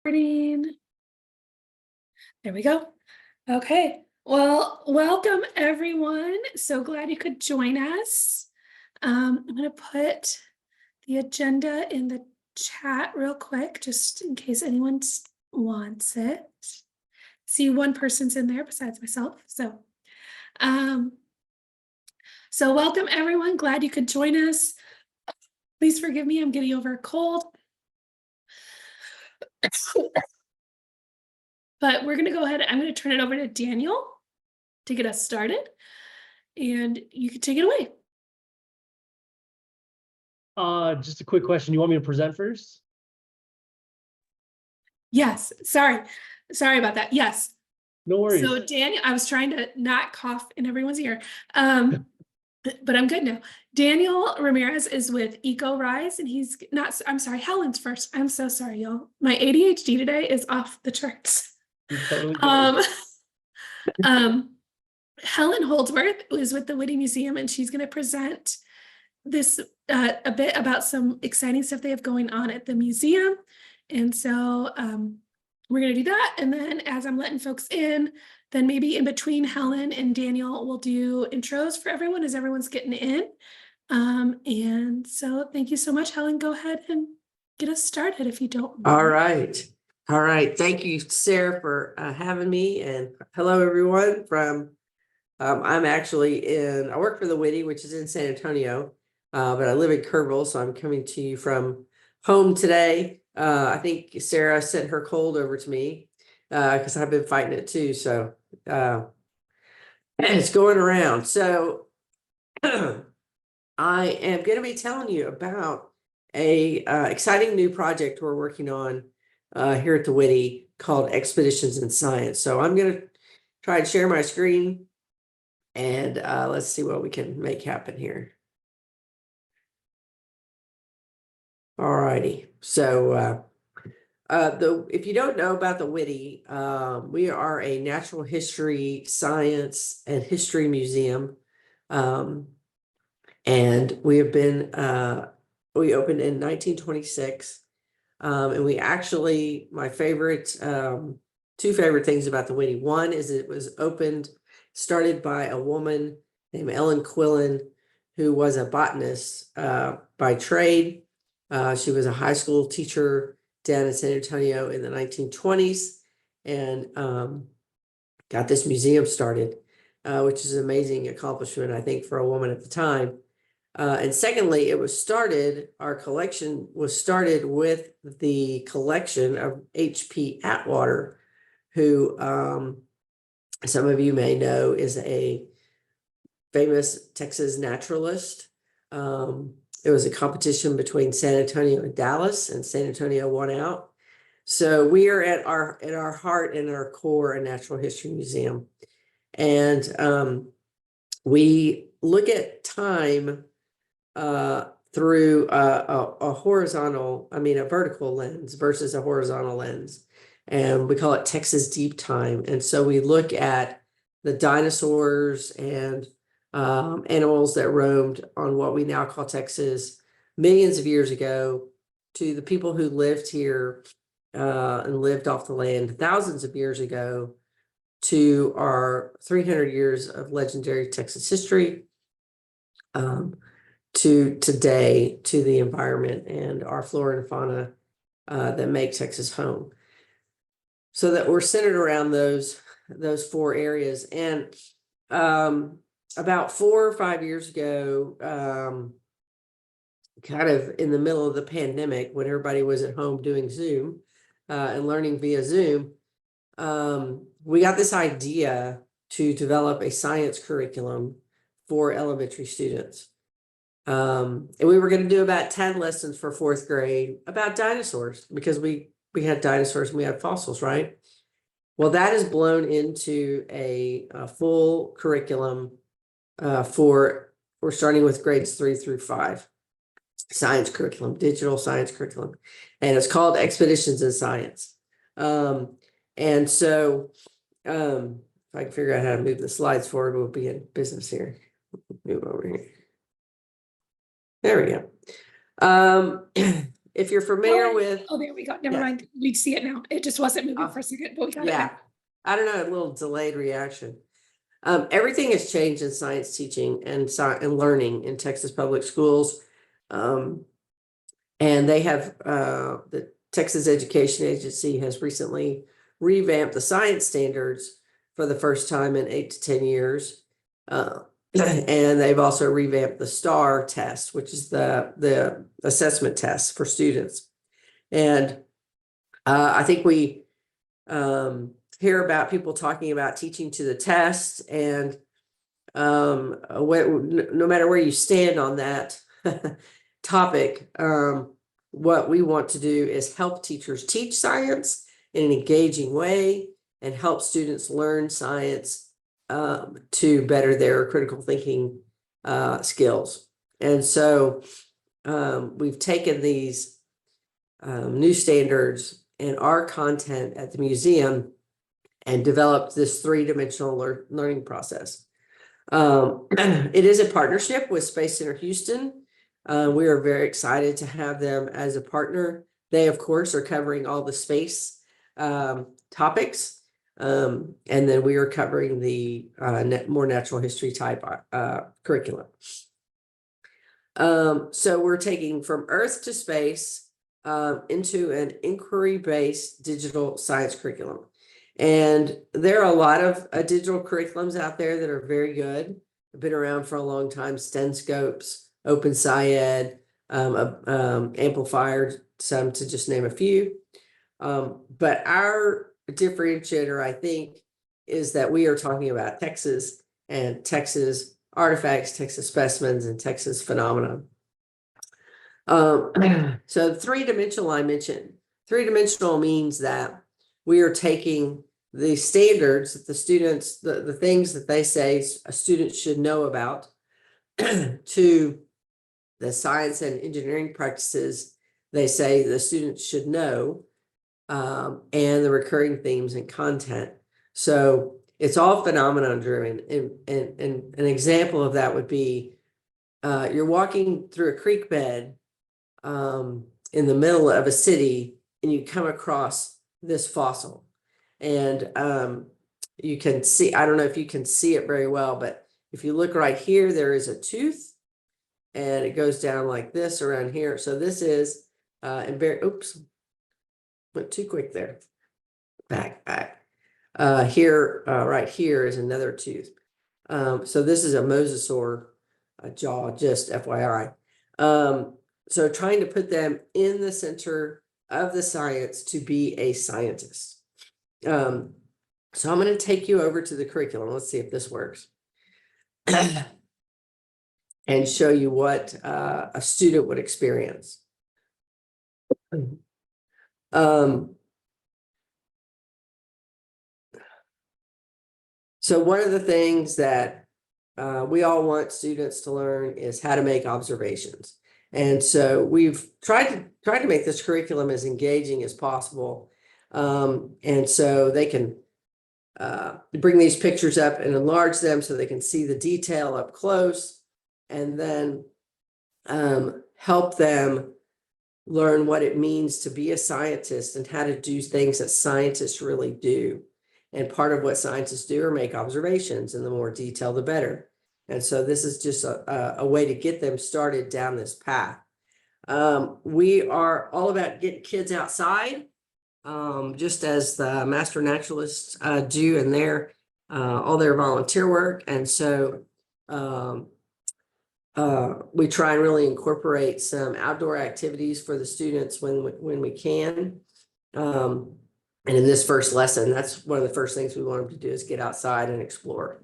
Recording. There we go. Okay. Well, welcome everyone. So glad you could join us. I'm going to put the agenda in the chat real quick, just in case anyone wants it. See, one person's in there besides myself. So welcome everyone. Glad you could join us. Please forgive me. I'm getting over a cold. But we're going to go ahead. I'm going to turn it over to Daniel to get us started. And you can take it away. Just a quick question. You want me to present first? Yes. Sorry about that. Yes. No worries. So Daniel, I was trying to not cough in everyone's ear. But I'm good now. Daniel Ramirez is with Eco Rise, and he's not, I'm sorry, Helen's first. I'm so sorry, y'all. My ADHD today is off the charts. Totally Helen Holdsworth is with the Whitty Museum, and she's going to present this a bit about some exciting stuff they have going on at the museum. And so we're going to do that. And then as I'm letting folks in, then maybe in between Helen and Daniel, we'll do intros for everyone as everyone's getting in. And so thank you so much, Helen. Go ahead and get us started if you don't mind. All right. Thank you, Sarah, for having me. And hello, everyone. I'm actually I work for the Whitty, which is in San Antonio, but I live in Kerrville, so I'm coming to you from home today. I think Sarah sent her cold over to me because I've been fighting it too. So it's going around. So I am going to be telling you about a exciting new project we're working on here at the Whitty called Expeditions in Science. So I'm going to try and share my screen and let's see what we can make happen here. All righty. So if you don't know about the Whitty, we are a natural history, science, and history museum. And we have been, we opened in 1926. And we actually, my favorite, two favorite things about the Whitty. One is it was started by a woman named Ellen Quillen, who was a botanist by trade. She was a high school teacher down in San Antonio in the 1920s and got this museum started, which is an amazing accomplishment, I think, for a woman at the time. And secondly, our collection was started with the collection of H.P. Atwater, who some of you may know is a famous Texas naturalist. It was a competition between San Antonio and Dallas, and San Antonio won out. So we are at our heart and our core a natural history museum. And we look at time through a vertical lens versus a horizontal lens. And we call it Texas Deep Time. And so we look at the dinosaurs and animals that roamed on what we now call Texas millions of years ago, to the people who lived here and lived off the land thousands of years ago, to our 300 years of legendary Texas history, to today, to the environment and our flora and fauna that make Texas home. So that we're centered around those four areas. And about 4 or 5 years ago, kind of in the middle of the pandemic, when everybody was at home doing Zoom and learning via Zoom, we got this idea to develop a science curriculum for elementary students. And we were going to do about 10 lessons for 4th grade about dinosaurs, because we had dinosaurs and we had fossils, right? Well, that is blown into a full curriculum we're starting with grades 3 through 5, science curriculum, digital science curriculum, and it's called Expeditions in Science. And so if I can figure out how to move the slides forward, we'll be in business here. Move over here. There we go. if you're familiar with, Oh, there we go. Never Yeah. mind. We see it now. It just wasn't moving Oh, for a second, but we got it yeah, now. I don't know, a little delayed reaction. Everything has changed in science teaching and and learning in Texas public schools. And they have, the Texas Education Agency has recently revamped the science standards for the first time in 8 to 10 years. And they've also revamped the STAR test, which is the assessment test for students. And I think we hear about people talking about teaching to the test, and no matter where you stand on that topic, what we want to do is help teachers teach science in an engaging way and help students learn science to better their critical thinking skills. And so we've taken these new standards and our content at the museum and developed this three-dimensional learning process. It is a partnership with Space Center Houston. We are very excited to have them as a partner. They, of course, are covering all the space topics. And then we are covering the more natural history type curriculum. So we're taking from Earth to space into an inquiry-based digital science curriculum. And there are a lot of digital curriculums out there that are very good. Have been around for a long time. Stenscopes, OpenSciEd, Amplifier, some to just name a few. But our differentiator, I think, is that we are talking about Texas and Texas artifacts, Texas specimens, and Texas phenomena. So three-dimensional, I mentioned. Three-dimensional means that we are taking the standards that the students, the things that they say a student should know about, to the science and engineering practices they say the students should know, and the recurring themes and content. So it's all phenomenon driven. And an example of that would be you're walking through a creek bed in the middle of a city, and you come across this fossil. And you can see, I don't know if you can see it very well, but if you look right here, there is a tooth, and it goes down like this around here. So this is, oops, went too quick there. Back. Here, right here is another tooth. So this is a mosasaur jaw, just FYI. So trying to put them in the center of the science to be a scientist. So I'm going to take you over to the curriculum. Let's see if this works. And show you what a student would experience. So one of the things that we all want students to learn is how to make observations. And so we've tried to make this curriculum as engaging as possible. And so they can bring these pictures up and enlarge them so they can see the detail up close, and then help them learn what it means to be a scientist and how to do things that scientists really do. And part of what scientists do are make observations, and the more detail, the better. And so this is just a way to get them started down this path. We are all about getting kids outside, just as the master naturalists do in their all their volunteer work. And so we try and really incorporate some outdoor activities for the students when we can. And in this first lesson, that's one of the first things we want them to do is get outside and explore.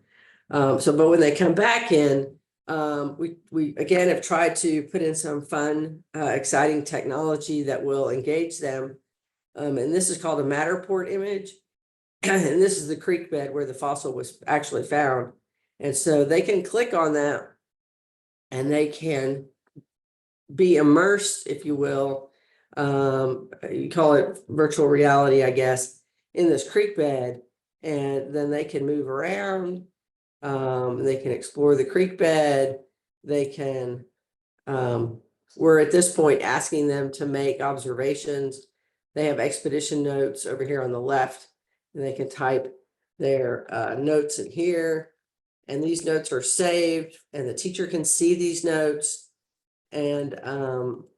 But when they come back in, we again have tried to put in some fun, exciting technology that will engage them. And this is called a Matterport image. And this is the creek bed where the fossil was actually found. And so they can click on that, and they can be immersed, if you will. You call it virtual reality, I guess, in this creek bed, and then they can move around. They can explore the creek bed. They can we're at this point asking them to make observations. They have expedition notes over here on the left, and they can type their notes in here. And these notes are saved, and the teacher can see these notes and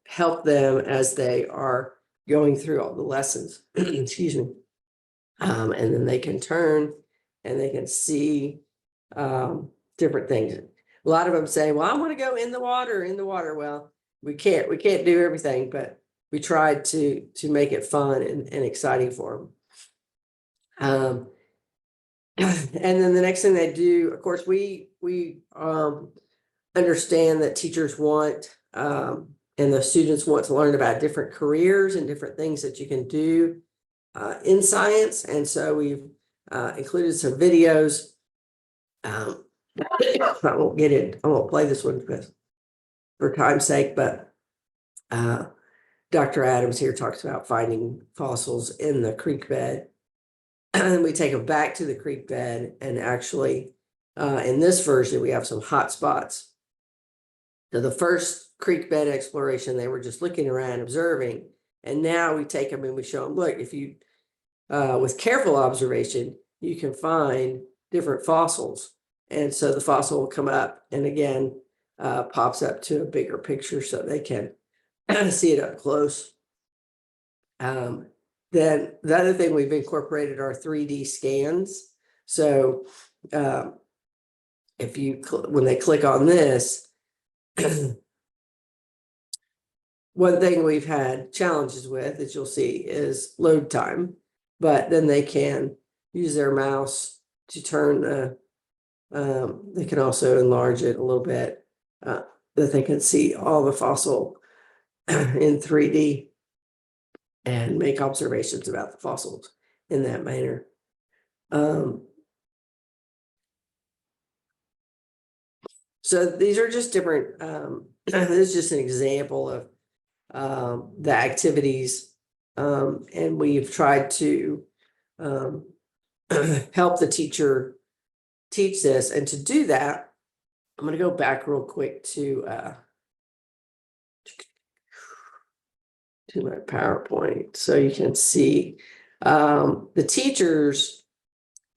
help them as they are going through all the lessons. Excuse me. And then they can turn and they can see different things. A lot of them say, well, I want to go in the water. Well, we can't do everything, but we tried to make it fun and exciting for them. And then the next thing they do, of course, we understand that teachers want and the students want to learn about different careers and different things that you can do in science. And so we've included some videos. I won't get it. I won't play this one because for time's sake, but Dr. Adams here talks about finding fossils in the creek bed. And we take them back to the creek bed, and actually in this version, we have some hot spots. So the first creek bed exploration, they were just looking around, observing. And now we take them and we show them, look, if you, with careful observation, you can find different fossils. And so the fossil will come up and again, pops up to a bigger picture so they can see it up close. Then the other thing we've incorporated are 3D scans. So if you, when they click on this, one thing we've had challenges with, as you'll see, is load time, but then they can use their mouse to turn the, they can also enlarge it a little bit, that they can see all the fossil in 3D and make observations about the fossils in that manner. So these are just different, this is just an example of the activities, and we've tried to help the teacher teach this. And to do that, I'm going to go back real quick to my PowerPoint so you can see the teachers.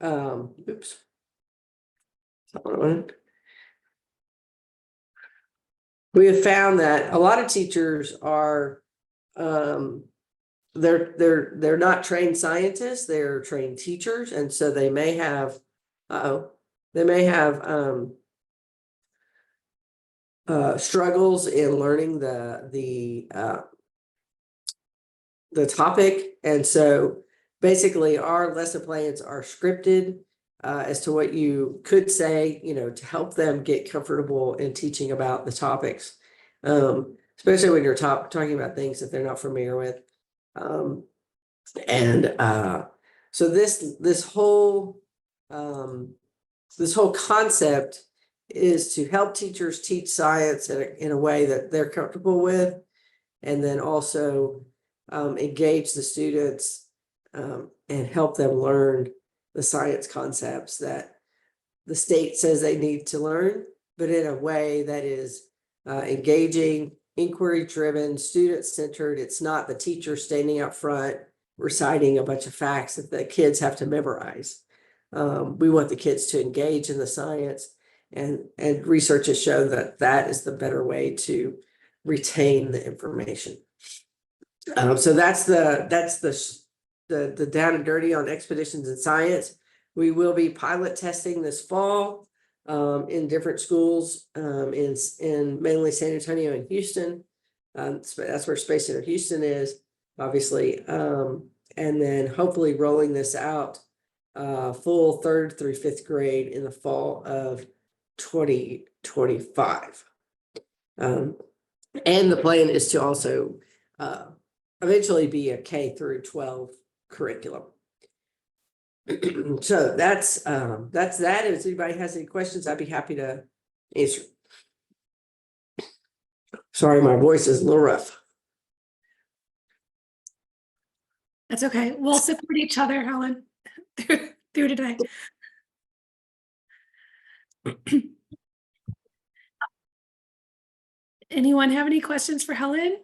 Oops. We have found that a lot of teachers are they're not trained scientists, they're trained teachers, and so they may have struggles in learning the topic. And so basically our lesson plans are scripted as to what you could say, you know, to help them get comfortable in teaching about the topics, especially when you're talking about things that they're not familiar with. So this whole concept is to help teachers teach science in a way that they're comfortable with, and then also engage the students and help them learn the science concepts that the state says they need to learn, but in a way that is engaging, inquiry-driven, student-centered. It's not the teacher standing up front reciting a bunch of facts that the kids have to memorize. We want the kids to engage in the science, and research has shown that that is the better way to retain the information. So that's the down and dirty on expeditions in science. We will be pilot testing this fall in different schools in mainly San Antonio and Houston. That's where Space Center Houston is, obviously. And then hopefully rolling this out full 3rd through 5th grade in the fall of 2025. And the plan is to also eventually be a K through 12 curriculum. So that's that. If anybody has any questions, I'd be happy to answer. Sorry, my voice is a little rough. That's okay. We'll support each other, Helen, through today. Anyone have any questions for Helen?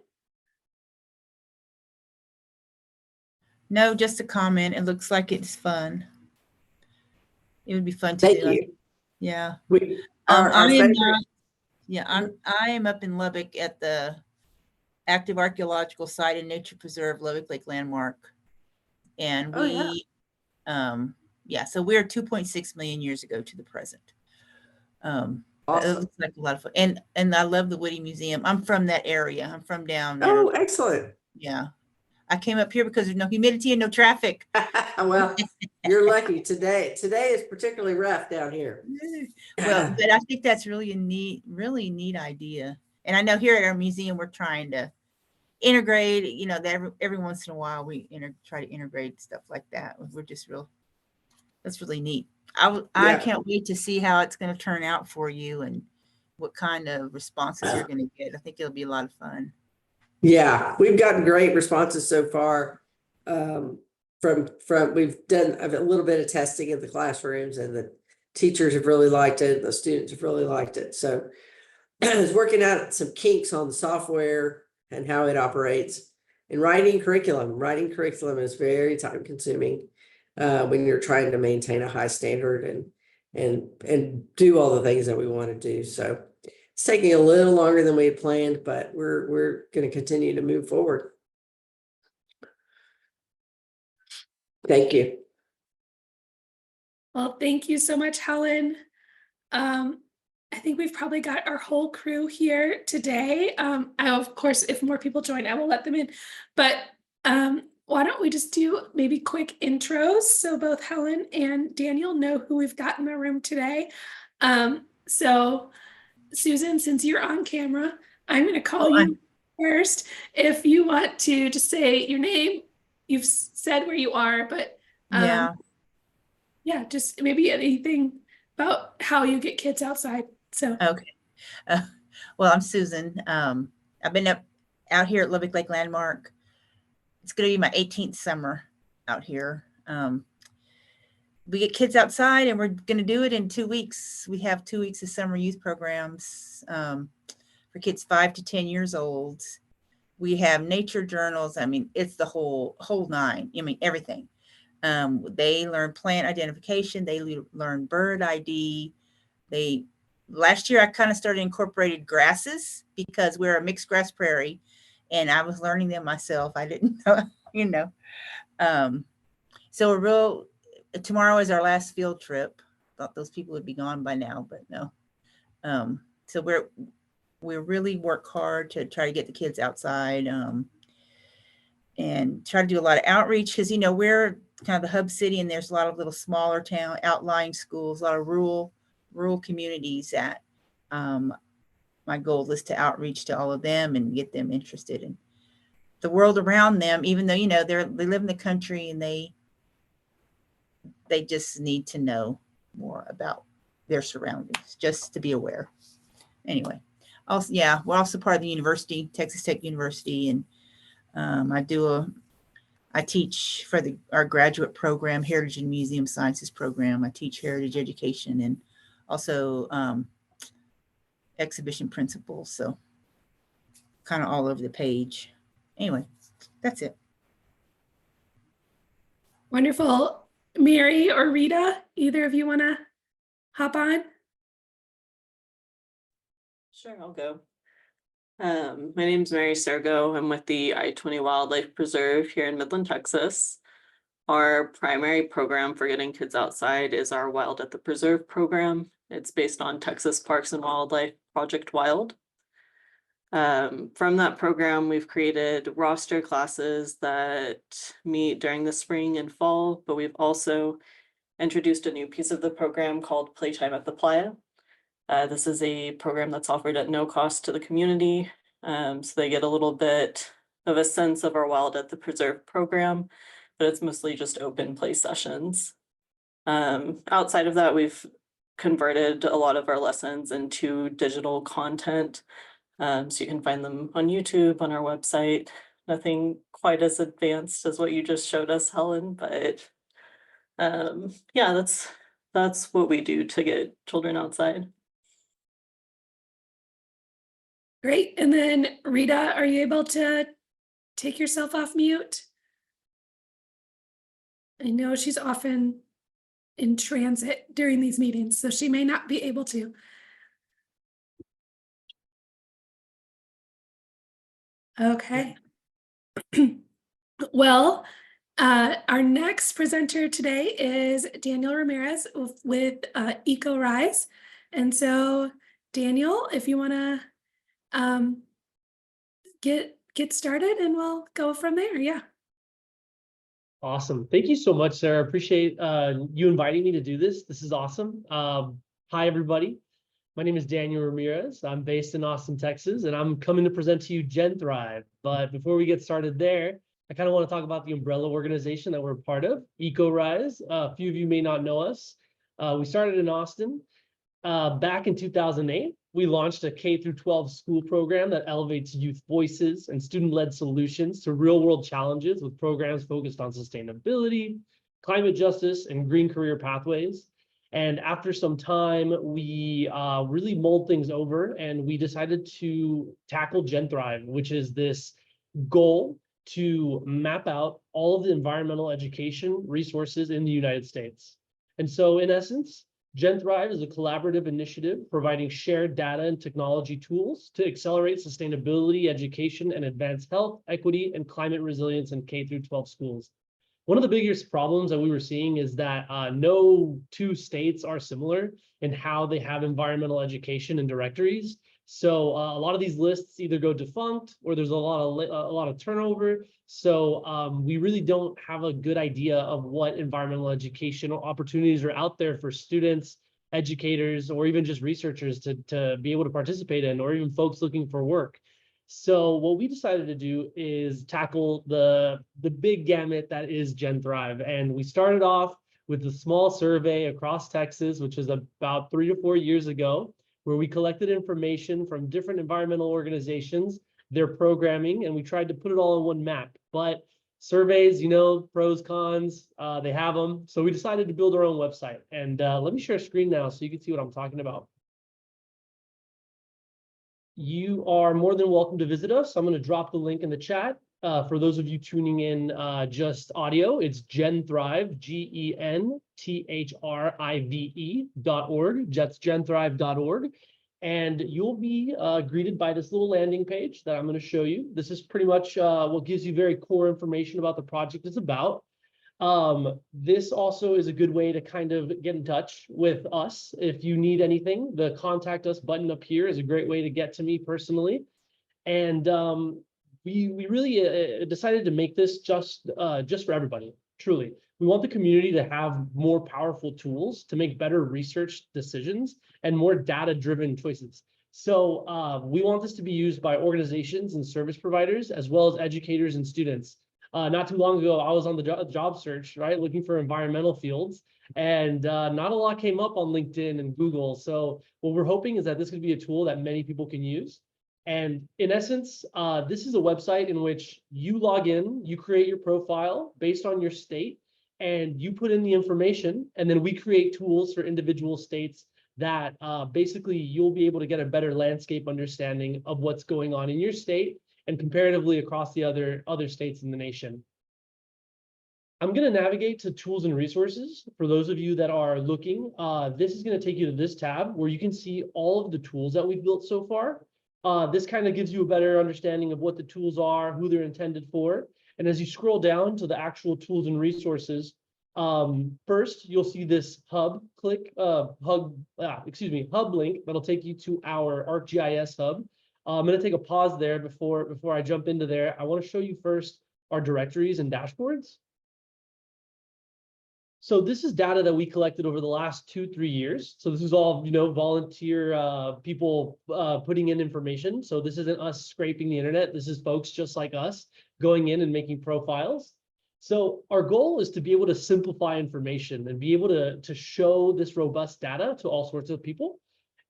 No, just a comment. It looks like it's fun. It would be fun to Thank do. you. Yeah. We, I our am favorite, not, yeah, I am up in Lubbock at the Active Archaeological Site and Nature Preserve Lubbock Lake Landmark. And Oh, yeah. yeah, so we're 2.6 million years ago to the present. But it Awesome. looks like a lot of fun. And I love the Woody Museum. I'm from that area. I'm from down there. Oh, excellent. Yeah. I came up here because there's no humidity and no traffic. Well, you're lucky today. Today is particularly rough down here. Well, but I think that's really really neat idea. And I know here at our museum, we're trying to integrate, that every once in a while we try to integrate stuff like that. We're just that's really neat. I Yeah. can't wait to see how it's going to turn out for you and what kind of responses you're going to get. I think it'll be a lot of fun. Yeah, we've gotten great responses so far. From we've done a little bit of testing in the classrooms, and the teachers have really liked it. The students have really liked it. So I was working out some kinks on the software and how it operates. And writing curriculum is very time consuming when you're trying to maintain a high standard and do all the things that we want to do. So it's taking a little longer than we had planned, but we're going to continue to move forward. Thank you. Well, thank you so much, Helen. I think we've probably got our whole crew here today. Of course, if more people join, I will let them in. But why don't we just do maybe quick intros so both Helen and Daniel know who we've got in the room today. So Susan, since you're on camera, I'm going to call you first. If you want to just say your name, you've said where you are, but yeah, just maybe anything about how you get kids outside. So okay. Well, I'm Susan. I've been out here at Lubbock Lake Landmark. It's going to be my 18th summer out here. We get kids outside, and we're going to do it in 2 weeks. We have 2 weeks of summer youth programs for kids 5 to 10 years old. We have nature journals. I mean, it's the whole nine. I mean, everything. They learn plant identification. They learn bird ID. Last year I kind of started incorporated grasses because we're a mixed grass prairie, and I was learning them myself. I didn't know, so tomorrow is our last field trip. Thought those people would be gone by now, but no. So we really work hard to try to get the kids outside, and try to do a lot of outreach because, we're kind of the hub city, and there's a lot of little smaller town outlying schools, a lot of rural communities that my goal is to outreach to all of them and get them interested in the world around them, even though, they live in the country, and they just need to know more about their surroundings, just to be aware. Anyway, also, yeah, we're also part of the university, Texas Tech University, and I teach for our graduate program, Heritage and Museum Sciences program. I teach heritage education and also exhibition principles. So kind of all over the page. Anyway, that's it. wonderful. Mary or Rita, either of you want to hop on? Sure, I'll go. My name's Mary Sergo. I'm with the I-20 Wildlife Preserve here in Midland, Texas. Our primary program for getting kids outside is our Wild at the Preserve program. It's based on Texas Parks and Wildlife Project Wild. From that program, we've created roster classes that meet during the spring and fall, but we've also introduced a new piece of the program called Playtime at the Playa. This is a program that's offered at no cost to the community. So they get a little bit of a sense of our Wild at the Preserve program, but it's mostly just open play sessions. Outside of that, we've converted a lot of our lessons into digital content. So you can find them on YouTube, on our website. Nothing quite as advanced as what you just showed us, Helen, but yeah, that's what we do to get children outside. Great. And then Rita, are you able to take yourself off mute? I know she's often in transit during these meetings, so she may not be able to. Okay. Well, our next presenter today is Daniel Ramirez with EcoRise. And so, Daniel, if you want to get started and we'll go from there. Yeah. Awesome. Thank you so much, Sarah. Appreciate you inviting me to do this. This is awesome. Hi, everybody. My name is Daniel Ramirez. I'm based in Austin, Texas, and I'm coming to present to you Gen Thrive. But before we get started there, I kind of want to talk about the umbrella organization that we're a part of, EcoRise. A few of you may not know us. We started in Austin back in 2008. We launched a K-12 school program that elevates youth voices and student-led solutions to real-world challenges with programs focused on sustainability, climate justice, and green career pathways. And after some time, we really mulled things over and we decided to tackle Gen Thrive, which is this goal to map out all of the environmental education resources in the United States. And so in essence, Gen Thrive is a collaborative initiative providing shared data and technology tools to accelerate sustainability, education, and advance health, equity, and climate resilience in K-12 schools. One of the biggest problems that we were seeing is that no two states are similar in how they have environmental education and directories. So a lot of these lists either go defunct or there's a lot of turnover. So we really don't have a good idea of what environmental educational opportunities are out there for students, educators, or even just researchers to be able to participate in, or even folks looking for work. So what we decided to do is tackle the big gamut that is Gen Thrive. And we started off with a small survey across Texas, which is about 3 to 4 years ago, where we collected information from different environmental organizations, their programming, and we tried to put it all on one map. But surveys, you know, pros, cons, they have them. So we decided to build our own website. And let me share a screen now so you can see what I'm talking about. You are more than welcome to visit us. I'm going to drop the link in the chat. For those of you tuning in just audio, it's GenThrive, GenThrive.org. That's genthrive.org. And you'll be greeted by this little landing page that I'm going to show you. This is pretty much what gives you very core information about the project it's about. This also is a good way to kind of get in touch with us. If you need anything, the contact us button up here is a great way to get to me personally. And we really decided to make this just for everybody, truly. We want the community to have more powerful tools to make better research decisions and more data-driven choices. So we want this to be used by organizations and service providers, as well as educators and students. Not too long ago, I was on the job search, right, looking for environmental fields, and not a lot came up on LinkedIn and Google. So what we're hoping is that this could be a tool that many people can use. And in essence, this is a website in which you log in, you create your profile based on your state, and you put in the information, and then we create tools for individual states that basically you'll be able to get a better landscape understanding of what's going on in your state and comparatively across the other states in the nation. I'm going to navigate to tools and resources. For those of you that are looking, this is going to take you to this tab where you can see all of the tools that we've built so far. This kind of gives you a better understanding of what the tools are, who they're intended for. And as you scroll down to the actual tools and resources, first you'll see this hub link that'll take you to our ArcGIS hub. I'm going to take a pause there before I jump into there. I want to show you first our directories and dashboards. So this is data that we collected over the last 2-3 years. So this is all, you know, volunteer people putting in information. So this isn't us scraping the internet. This is folks just like us going in and making profiles. So our goal is to be able to simplify information and be able to show this robust data to all sorts of people.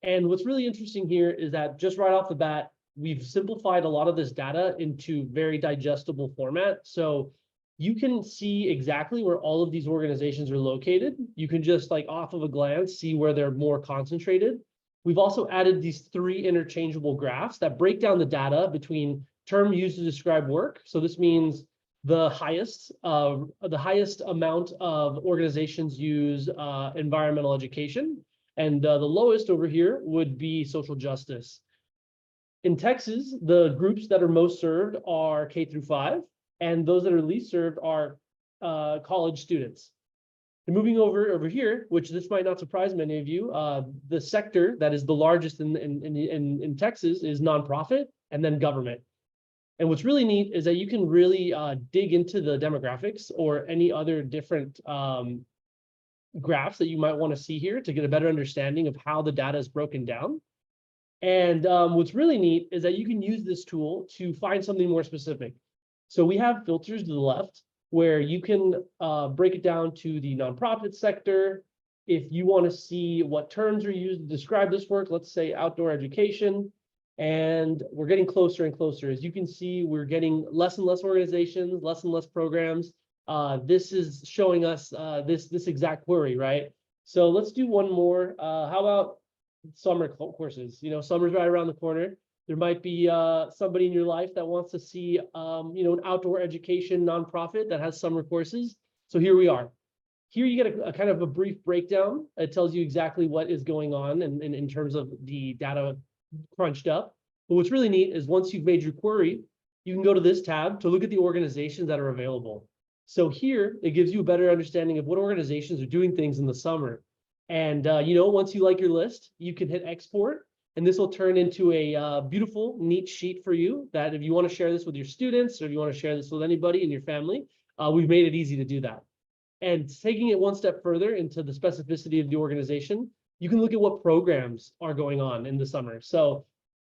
And what's really interesting here is that just right off the bat, we've simplified a lot of this data into very digestible format. So you can see exactly where all of these organizations are located. You can just, like, off of a glance, see where they're more concentrated. We've also added these 3 interchangeable graphs that break down the data between term used to describe work. So this means the highest amount of organizations use environmental education, and the lowest over here would be social justice. In Texas, the groups that are most served are K through 5, and those that are least served are college students. And moving over here, which this might not surprise many of you, the sector that is the largest in Texas is nonprofit and then government. And what's really neat is that you can really dig into the demographics or any other different graphs that you might want to see here to get a better understanding of how the data is broken down. And what's really neat is that you can use this tool to find something more specific. So we have filters to the left where you can break it down to the nonprofit sector. If you want to see what terms are used to describe this work, let's say outdoor education, and we're getting closer and closer. As you can see, we're getting less and less organizations, less and less programs. This is showing us this exact query, right? So let's do one more. How about summer courses? You know, summer's right around the corner. There might be somebody in your life that wants to see, an outdoor education nonprofit that has summer courses. So here we are. Here you get a kind of a brief breakdown. It tells you exactly what is going on in terms of the data crunched up. But what's really neat is once you've made your query, you can go to this tab to look at the organizations that are available. So here, it gives you a better understanding of what organizations are doing things in the summer. And, once you like your list, you can hit export. And this will turn into a beautiful, neat sheet for you that if you want to share this with your students or if you want to share this with anybody in your family, we've made it easy to do that. And taking it one step further into the specificity of the organization, you can look at what programs are going on in the summer. So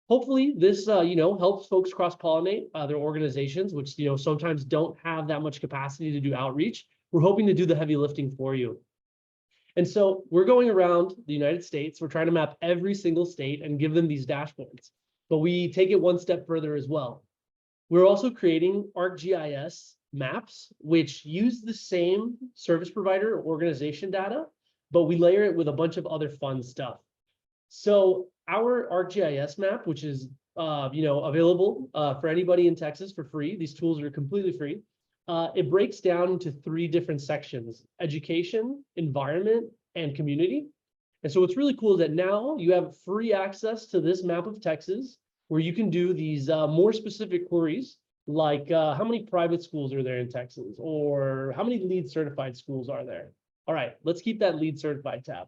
hopefully this, helps folks cross-pollinate their organizations, which, sometimes don't have that much capacity to do outreach. We're hoping to do the heavy lifting for you. And so we're going around the United States. We're trying to map every single state and give them these dashboards, but we take it one step further as well. We're also creating ArcGIS maps, which use the same service provider or organization data, but we layer it with a bunch of other fun stuff. So our ArcGIS map, which is available for anybody in Texas for free. These tools are completely free. It breaks down into 3 different sections: education, environment, and community. And so what's really cool is that now you have free access to this map of Texas, where you can do these more specific queries, like how many private schools are there in Texas, or how many LEED certified schools are there? All right, let's keep that LEED certified tab.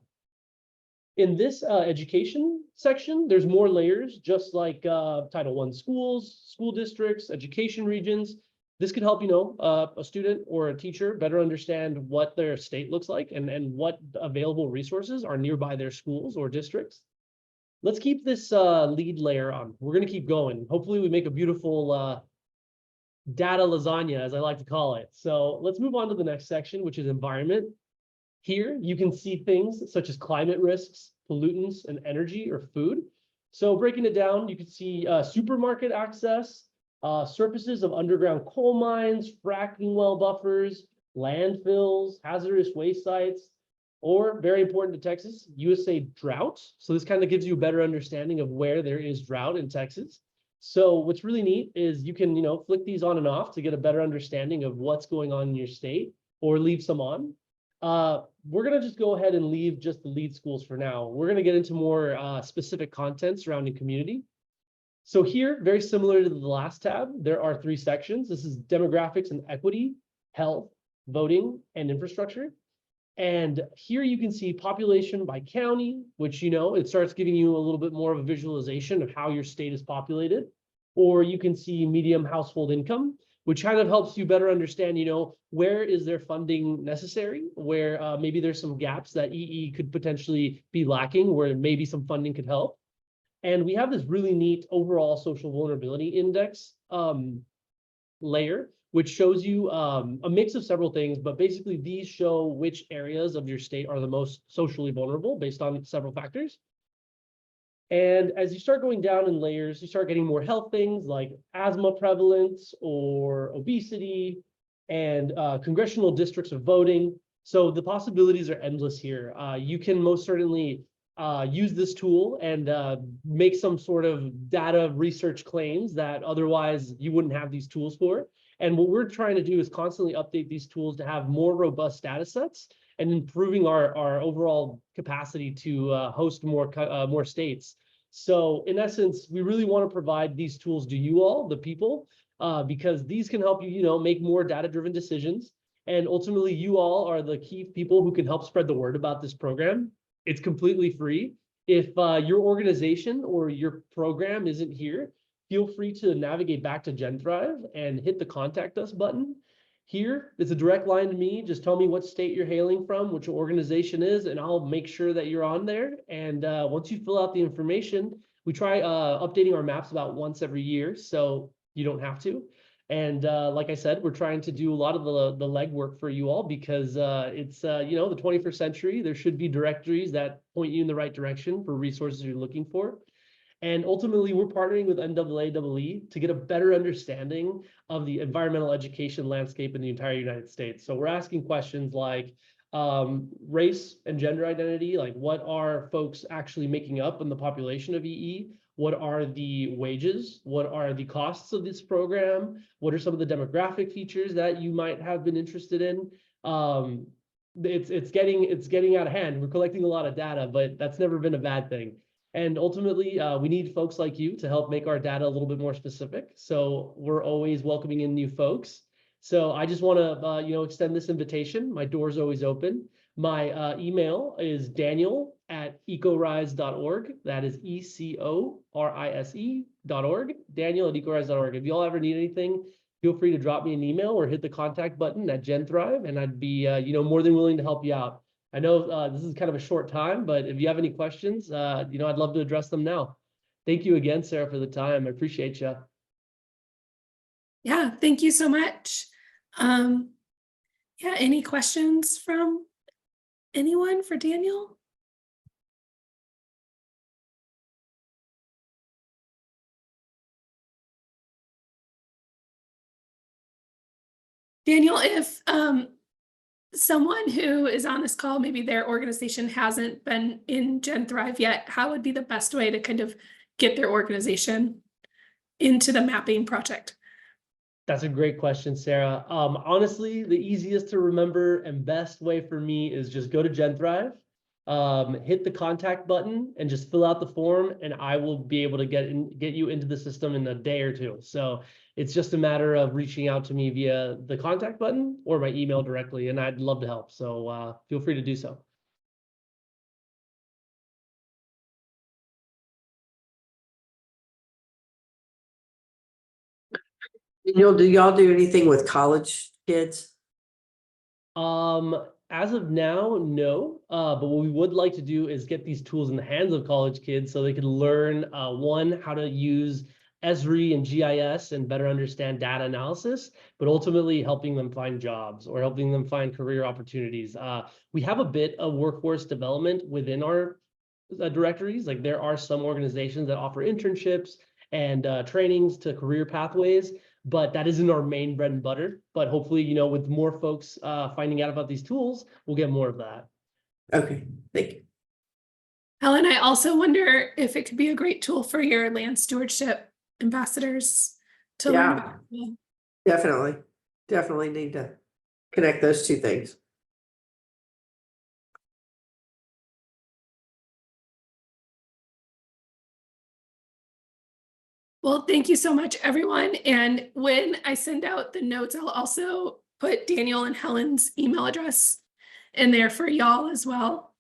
In this education section, there's more layers, just like Title I schools, school districts, education regions. This could help, a student or a teacher better understand what their state looks like and what available resources are nearby their schools or districts. Let's keep this LEED layer on. We're going to keep going. Hopefully we make a beautiful data lasagna, as I like to call it. So let's move on to the next section, which is environment. Here you can see things such as climate risks, pollutants, and energy or food. So breaking it down, you can see supermarket access, surfaces of underground coal mines, fracking well buffers, landfills, hazardous waste sites, or very important to Texas, USA drought. So this kind of gives you a better understanding of where there is drought in Texas. So what's really neat is you can, flick these on and off to get a better understanding of what's going on in your state, or leave some on. We're going to just go ahead and leave just the LEED schools for now. We're going to get into more specific content surrounding community. So here, very similar to the last tab, there are 3 sections. This is demographics and equity, health, voting, and infrastructure. And here you can see population by county, which, it starts giving you a little bit more of a visualization of how your state is populated. Or you can see medium household income, which kind of helps you better understand, where is their funding necessary, where maybe there's some gaps that EE could potentially be lacking, where maybe some funding could help. And we have this really neat overall social vulnerability index layer, which shows you a mix of several things, but basically these show which areas of your state are the most socially vulnerable based on several factors. And as you start going down in layers, you start getting more health things like asthma prevalence or obesity and congressional districts of voting. So the possibilities are endless here. You can most certainly use this tool and make some sort of data research claims that otherwise you wouldn't have these tools for. And what we're trying to do is constantly update these tools to have more robust data sets and improving our overall capacity to host more states. So in essence, we really want to provide these tools to you all, the people, because these can help you, make more data-driven decisions. And ultimately, you all are the key people who can help spread the word about this program. It's completely free. If your organization or your program isn't here, feel free to navigate back to GenThrive and hit the contact us button. Here, it's a direct line to me. Just tell me what state you're hailing from, which your organization is, and I'll make sure that you're on there. And once you fill out the information, we try updating our maps about once every year, so you don't have to. And like I said, we're trying to do a lot of the legwork for you all because it's, the 21st century. There should be directories that point you in the right direction for resources you're looking for. And ultimately, we're partnering with NAAEE to get a better understanding of the environmental education landscape in the entire United States. So we're asking questions like race and gender identity, like what are folks actually making up in the population of EE? What are the wages? What are the costs of this program? What are some of the demographic features that you might have been interested in? It's getting out of hand. We're collecting a lot of data, but that's never been a bad thing. And ultimately, we need folks like you to help make our data a little bit more specific. So we're always welcoming in new folks. So I just want to, extend this invitation. My door's always open. My email is daniel@ecorise.org. That is ECORISE.org. Daniel@ecorise.org. If y'all ever need anything, feel free to drop me an email or hit the contact button at GenThrive, and I'd be, more than willing to help you out. I know this is kind of a short time, but if you have any questions, I'd love to address them now. Thank you again, Sarah, for the time. I appreciate you. Yeah, thank you so much. Any questions from anyone for Daniel? Daniel, if someone who is on this call, maybe their organization hasn't been in GenThrive yet, how would be the best way to kind of get their organization into the mapping project? That's a great question, Sarah. Honestly, the easiest to remember and best way for me is just go to GenThrive, hit the contact button, and just fill out the form, and I will be able to get you into the system in a day or two. So it's just a matter of reaching out to me via the contact button or my email directly, and I'd love to help. So feel free to do so. Do y'all do anything with college kids? As of now, no. But what we would like to do is get these tools in the hands of college kids so they can learn, one, how to use Esri and GIS and better understand data analysis, but ultimately helping them find jobs or helping them find career opportunities. We have a bit of workforce development within our directories. Like there are some organizations that offer internships and trainings to career pathways, but that isn't our main bread and butter. But hopefully, with more folks finding out about these tools, we'll get more of that. Okay, thank you. Helen, I also wonder if it could be a great tool for your land stewardship ambassadors to learn about. Definitely need to connect those two things. Well, thank you so much, everyone. And when I send out the notes, I'll also put Daniel and Helen's email address in there for y'all as well.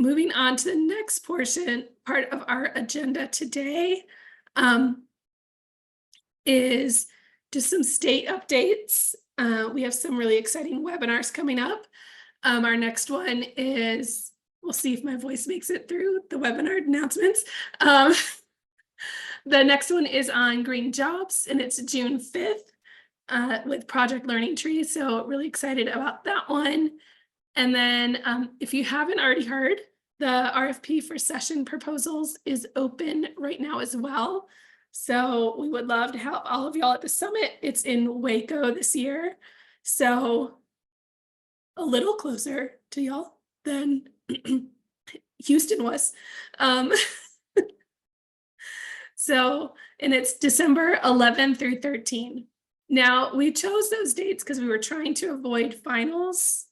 Moving on to the next part of our agenda today, is just some state updates. We have some really exciting webinars coming up. Our next one is, we'll see if my voice makes it through the webinar announcements. The next one is on green jobs, and it's June 5th with Project Learning Tree. So really excited about that one. And then if you haven't already heard, the RFP for session proposals is open right now as well. So we would love to have all of y'all at the summit. It's in Waco this year. So a little closer to y'all than Houston was. So, and it's December 11 through 13. Now, we chose those dates because we were trying to avoid finals,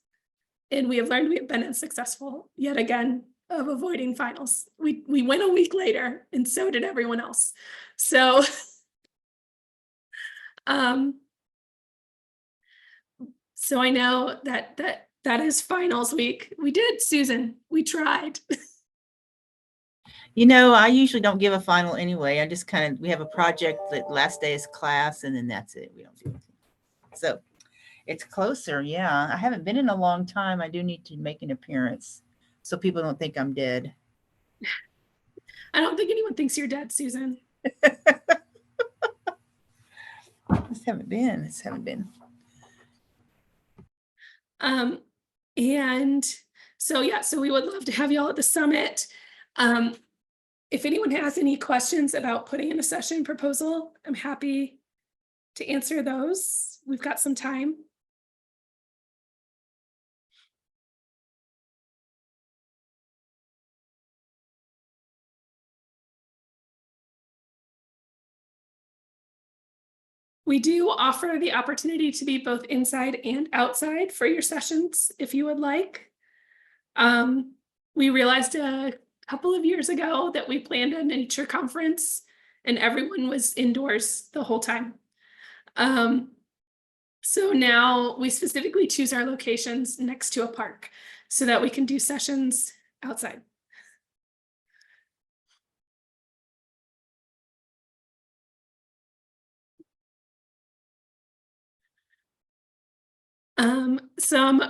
and we have learned we have been unsuccessful yet again of avoiding finals. We went a week later, and so did everyone else. So, so I know that is finals week. We did, Susan. We tried. You know, I usually don't give a final anyway. I just we have a project that last day is class and then that's it. We don't do anything. So it's closer. Yeah. I haven't been in a long time. I do need to make an appearance so people don't think I'm dead. I don't think anyone thinks you're dead, Susan. Just haven't been. And so, yeah, so we would love to have y'all at the summit. If anyone has any questions about putting in a session proposal, I'm happy to answer those. We've got some time. We do offer the opportunity to be both inside and outside for your sessions if you would like. We realized a couple of years ago that we planned a nature conference and everyone was indoors the whole time. So now we specifically choose our locations next to a park so that we can do sessions outside. Some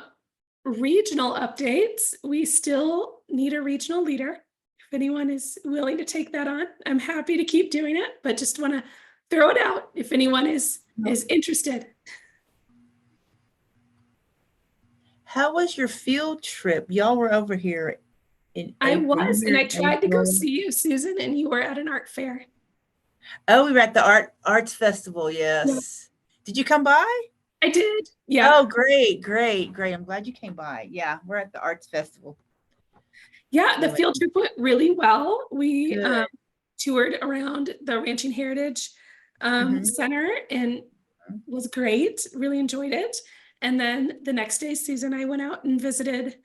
regional updates. We still need a regional leader. If anyone is willing to take that on, I'm happy to keep doing it, but just want to throw it out if anyone is interested. How was your field trip? Y'all were over here in I April. was, and I tried to go April. see you, Susan, and you were at an art fair. Oh, we were at the arts festival. Yes. Yeah. Did you come by? I did. Yeah. Oh, great. I'm glad you came by. Yeah, we're at the arts festival. Yeah, the field trip went really well. We toured around the Ranching Heritage Center and was great. Really enjoyed it. And then the next day, Susan and I went out and visited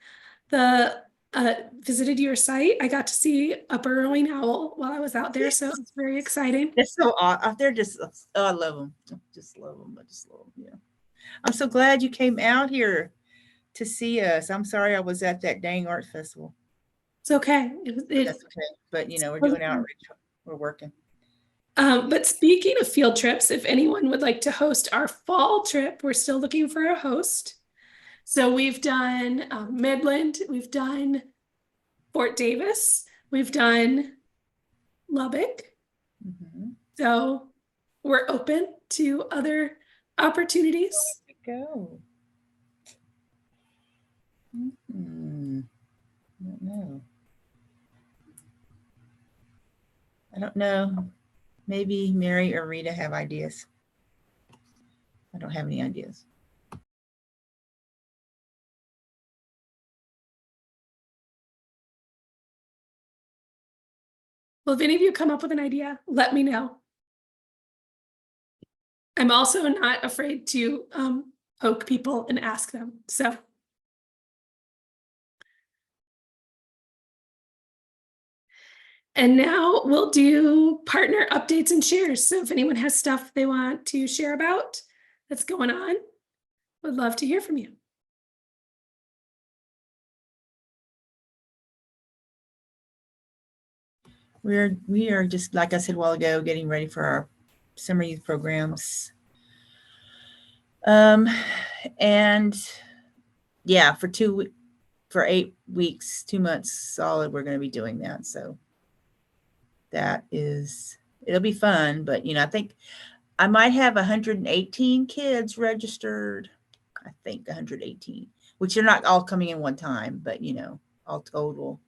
your site. I got to see a burrowing owl while I was out there, so it was very exciting. They're so odd. They're just, I love them. I just love them. Yeah. I'm so glad you came out here to see us. I'm sorry I was at that dang art festival. It's okay. That's okay. But we're doing outreach. We're working. But speaking of field trips, if anyone would like to host our fall trip, we're still looking for a host. So we've done Midland, we've done Fort Davis, we've done Lubbock. So we're open to other opportunities. Go. I don't know. Maybe Mary or Rita have ideas. I don't have any ideas. Well, if any of you come up with an idea, let me know. I'm also not afraid to poke people and ask them. So. And now we'll do partner updates and shares. So if anyone has stuff they want to share about that's going on, would love to hear from you. We are just, like I said a while ago, getting ready for our summer youth programs. And yeah, for 8 weeks, 2 months solid, we're going to be doing that. So it'll be fun, but I think I might have 118 kids registered. I think 118, which are not all coming in one time, but all total,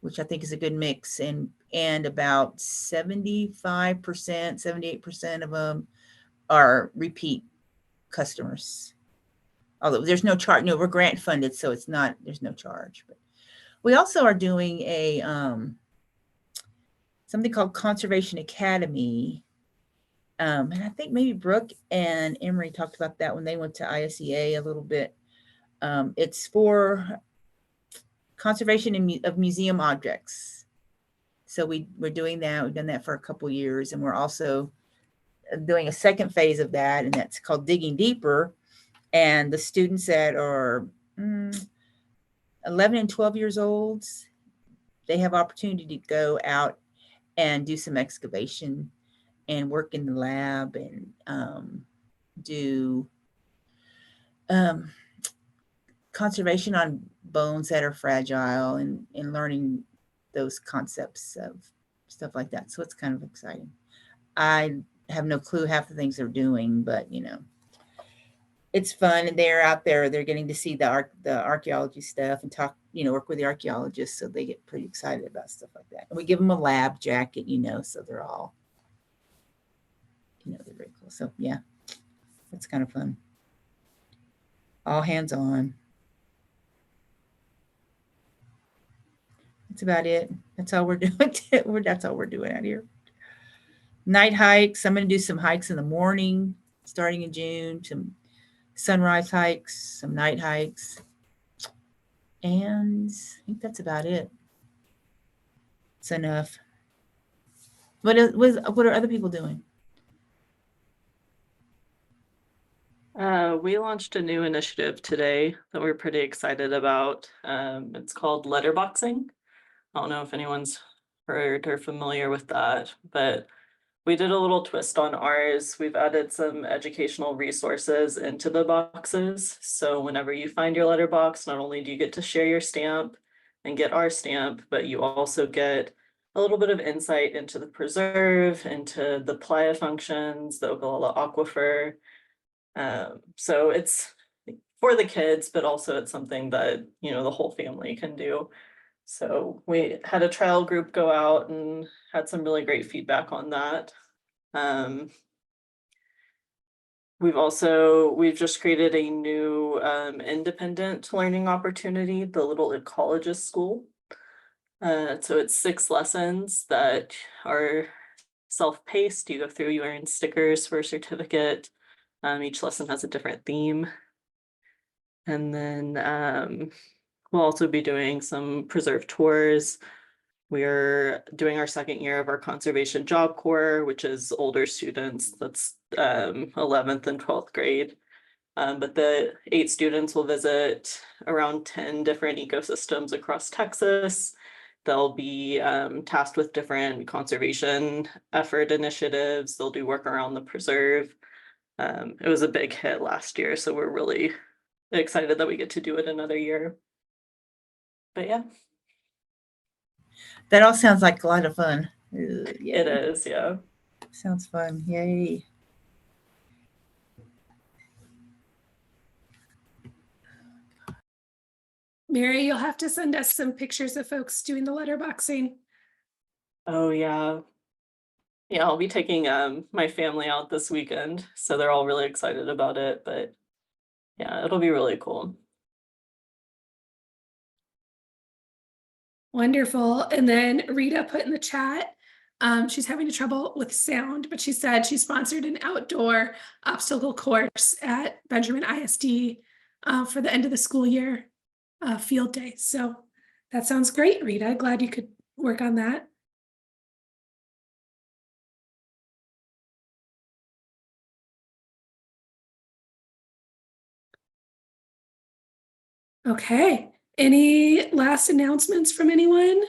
which I think is a good mix. And about 75%, 78% of them are repeat customers. Although there's no charge. No, we're grant funded, so it's not, there's no charge. But we also are doing a something called Conservation Academy. And I think maybe Brooke and Emery talked about that when they went to ISEA a little bit. It's for conservation of museum objects. So we're doing that. We've done that for a couple years, and we're also doing a second phase of that, and that's called Digging Deeper. And the students that are 11 and 12 years old, they have opportunity to go out and do some excavation and work in the lab and do conservation on bones that are fragile and learning those concepts of stuff like that. So it's kind of exciting. I have no clue half the things they're doing, but you know, it's fun. And they're out there, they're getting to see the archaeology stuff and talk, you know, work with the archaeologists. So they get pretty excited about stuff like that. And we give them a lab jacket, you know, so they're all, you know, they're very cool. So yeah, it's kind of fun. All hands on. That's about it. That's all we're doing. That's all we're doing out here. Night hikes. I'm going to do some hikes in the morning, starting in June. Some sunrise hikes, some night hikes. And I think that's about it. It's enough. What are other people doing? We launched a new initiative today that we're pretty excited about. It's called letterboxing. I don't know if anyone's heard or familiar with that, but we did a little twist on ours. We've added some educational resources into the boxes. So whenever you find your letterbox, not only do you get to share your stamp and get our stamp, but you also get a little bit of insight into the preserve, into the playa functions, the Ogallala Aquifer. So it's for the kids, but also it's something that, you know, the whole family can do. So we had a trial group go out and had some really great feedback on that. We've just created a new independent learning opportunity, the Little Ecologist School. So it's 6 lessons that are self-paced. You go through, you earn stickers for a certificate. Each lesson has a different theme. And then we'll also be doing some preserve tours. We're doing our 2nd year of our conservation job corps, which is older students. That's 11th and 12th grade. But the 8 students will visit around 10 different ecosystems across Texas. They'll be tasked with different conservation effort initiatives. They'll do work around the preserve. It was a big hit last year, so we're really excited that we get to do it another year. But yeah. That all sounds like a lot of fun. Yeah. It is, yeah. Sounds fun. Yay. Mary, you'll have to send us some pictures of folks doing the letterboxing. Oh yeah. Yeah, I'll be taking my family out this weekend, so they're all really excited about it, but yeah, it'll be really cool. Wonderful. And then Rita put in the chat, she's having trouble with sound, but she said she sponsored an outdoor obstacle course at Benjamin ISD for the end of the school year field day. So that sounds great, Rita. Glad you could work on that. Okay. Any last announcements from anyone?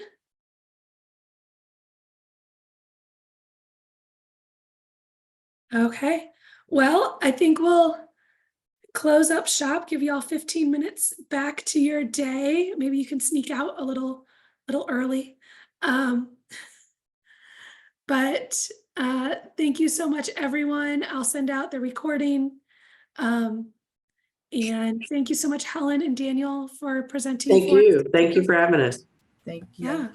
Okay. Well, I think we'll close up shop, give you all 15 minutes back to your day. Maybe you can sneak out a little early. But thank you so much, everyone. I'll send out the recording. And thank you so much, Helen and Daniel, for presenting. Thank you. Thank you for having us. Thank you. Yeah.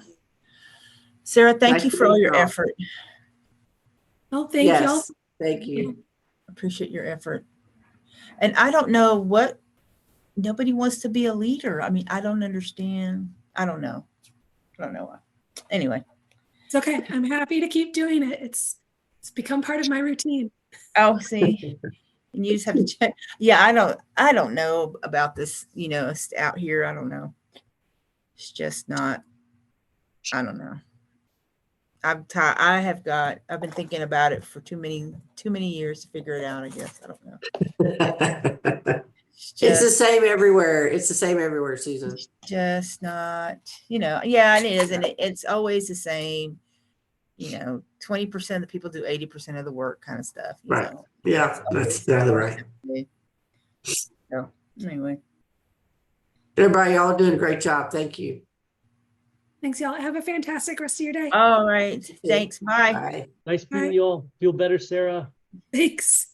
Sarah, thank Nice you to for all meet your y'all. effort. Well, thank y'all. Yes, thank you. Appreciate your effort. And I don't know what nobody wants to be a leader. I mean, I don't understand. I don't know. Why. Anyway. It's okay. I'm happy to keep doing it. It's become part of my routine. Oh, see, and you just have to check. Yeah, I don't know about this, it's out here. I don't know. It's just not, I don't know. I'm tired. I've been thinking about it for too many years to figure it out, I guess. I don't know. It's the same everywhere. It's the same everywhere, Susan. Just not, yeah, it is. And it's always the same, 20% of the people do 80% of the work kind of stuff. Right. Yeah, that's exactly right. So anyway. Everybody, y'all doing a great job. Thank you. Thanks, y'all. Have a fantastic rest of your day. All right. Thanks. Bye. Bye. Nice meeting Bye. you all. Feel better, Sarah. Thanks.